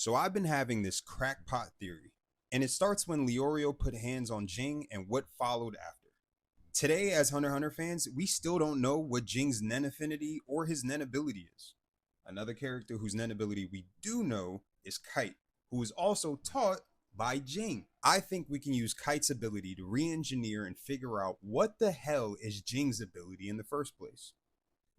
So I've been having this crackpot theory, and it starts when Leorio put hands on Ging and what followed after. Today, as Hunter x Hunter fans, we still don't know what Jing's Nen affinity or his Nen ability is. Another character whose Nen ability we do know is Kite, who is also taught by Ging. I think we can use Kite's ability to re-engineer and figure out what the hell is Jing's ability in the first place.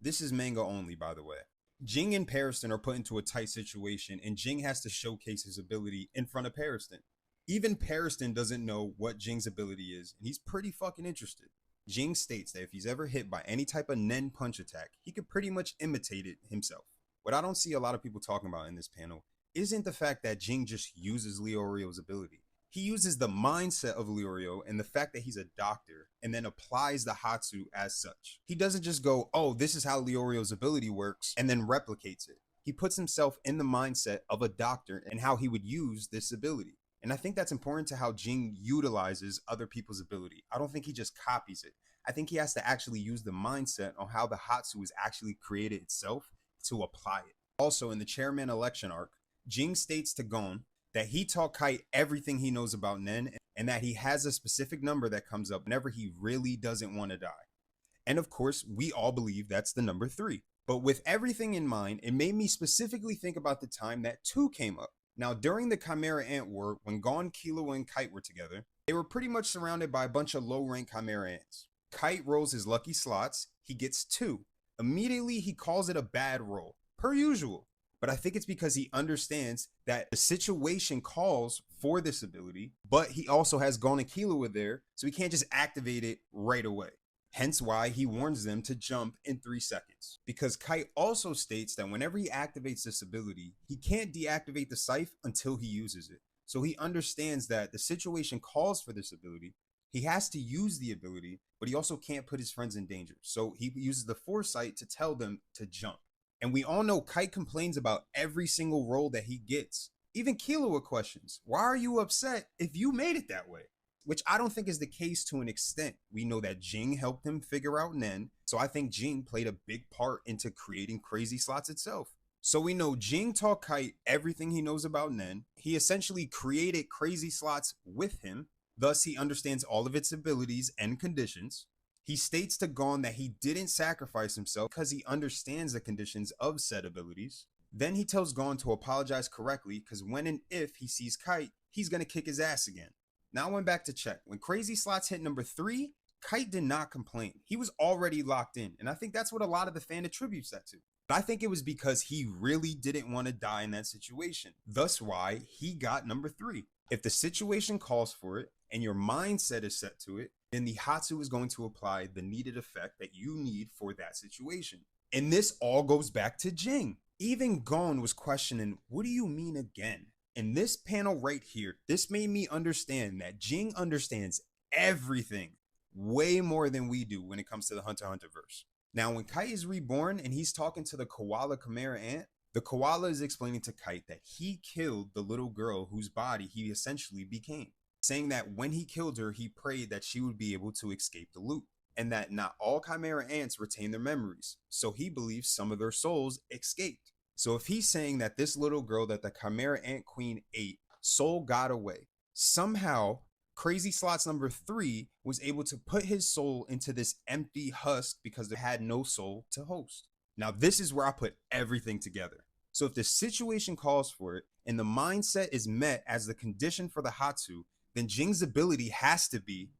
This is manga only, by the way. Ging and Pariston are put into a tight situation, and Ging has to showcase his ability in front of Pariston. Even Pariston doesn't know what Jing's ability is, and he's pretty fucking interested. Ging states that if he's ever hit by any type of Nen punch attack, he could pretty much imitate it himself. What I don't see a lot of people talking about in this panel isn't the fact that Ging just uses Leorio's ability. He uses the mindset of Leorio and the fact that he's a doctor and then applies the Hatsu as such. He doesn't just go, oh, this is how Leorio's ability works, and then replicates it. He puts himself in the mindset of a doctor and how he would use this ability. And I think that's important to how Ging utilizes other people's ability. I don't think he just copies it. I think he has to actually use the mindset on how the Hatsu is actually created itself to apply it. Also, in the chairman election arc, Ging states to Gon that he taught Kite everything he knows about Nen and that he has a specific number that comes up whenever he really doesn't want to die. And of course, we all believe that's the number 3. But with everything in mind, it made me specifically think about the time that 2 came up. Now, during the Chimera Ant War, when Gon, Killua, and Kite were together, they were pretty much surrounded by a bunch of low-rank Chimera Ants. Kite rolls his lucky slots, he gets 2. Immediately, he calls it a bad roll, per usual. But I think it's because he understands that the situation calls for this ability, but he also has Gon and Killua there, so he can't just activate it right away. Hence why he warns them to jump in 3 seconds. Because Kite also states that whenever he activates this ability, he can't deactivate the scythe until he uses it. So he understands that the situation calls for this ability. He has to use the ability, but he also can't put his friends in danger. So he uses the foresight to tell them to jump. And we all know Kite complains about every single roll that he gets. Even Killua questions, why are you upset if you made it that way? Which I don't think is the case to an extent. We know that Ging helped him figure out Nen, so I think Ging played a big part into creating Crazy Slots itself. So we know Ging taught Kite everything he knows about Nen. He essentially created Crazy Slots with him, thus he understands all of its abilities and conditions. He states to Gon that he didn't sacrifice himself because he understands the conditions of said abilities. Then he tells Gon to apologize correctly because when and if he sees Kite, he's going to kick his ass again. Now I went back to check. When Crazy Slots hit number 3, Kite did not complain. He was already locked in, and I think that's what a lot of the fan attributes that to. But I think it was because he really didn't want to die in that situation. Thus why he got number 3. If the situation calls for it, and your mindset is set to it, then the Hatsu is going to apply the needed effect that you need for that situation. And this all goes back to Ging. Even Gon was questioning, what do you mean again? In this panel right here, this made me understand that Ging understands everything way more than we do when it comes to the Hunter x Hunter verse. Now, when Kite is reborn and he's talking to the koala Chimera Ant, the koala is explaining to Kite that he killed the little girl whose body he essentially became, saying that when he killed her, he prayed that she would be able to escape the loop, and that not all Chimera Ants retain their memories, so he believes some of their souls escaped. So if he's saying that this little girl that the Chimera Ant Queen ate, soul got away, somehow Crazy Slots number 3 was able to put his soul into this empty husk because it had no soul to host. Now this is where I put everything together. So if the situation calls for it and the mindset is met as the condition for the Hatsu, then Jing's ability has to be